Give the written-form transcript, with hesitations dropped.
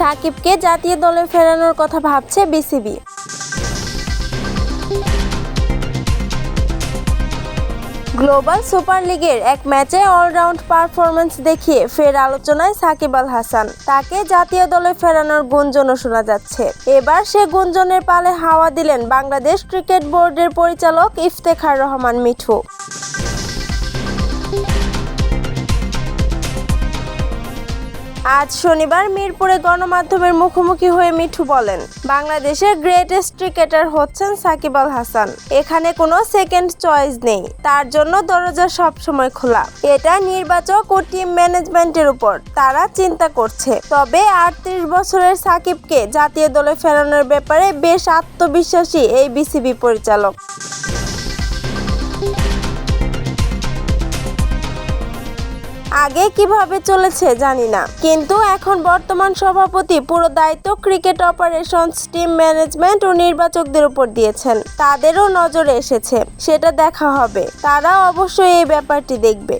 সাকিবকে জাতীয় দলে ফেরানোর কথা ভাবছে বিসিবি। গ্লোবাল সুপার লিগের এক ম্যাচে অলরাউন্ড পারফরম্যান্স দেখিয়ে ফের আলোচনায় সাকিব আল হাসান। তাকে জাতীয় দলে ফেরানোর গুঞ্জনও শোনা যাচ্ছে। এবার সে গুঞ্জনের পালে হাওয়া দিলেন বাংলাদেশ ক্রিকেট বোর্ডের পরিচালক ইফতেখার রহমান মিঠু। আজ শনিবার মিরপুরে গণমাধ্যমের মুখোমুখি হয়ে মিঠু বলেন, বাংলাদেশের গ্রেটেস্ট ক্রিকেটার হচ্ছেন সাকিব আল হাসান। এখানে কোনো সেকেন্ড চয়েস নেই। তার জন্য দরজা সবসময় খোলা। এটা নির্বাচক ও টিম ম্যানেজমেন্টের উপর, তারা চিন্তা করছে। তবে 38 বছরের সাকিবকে জাতীয় দলে ফেরানোর ব্যাপারে বেশ আত্মবিশ্বাসী এই বিসিবি পরিচালক। আগে কিভাবে চলেছে জানি না, কিন্তু এখন বর্তমান সভাপতি পুরো দায়িত্ব ক্রিকেট অপারেশনস টিম ম্যানেজমেন্ট ও নির্বাচকদের উপর দিয়েছেন। তাদেরও নজরে এসেছে, সেটা দেখা হবে। তারা অবশ্যই এই ব্যাপারটি দেখবে।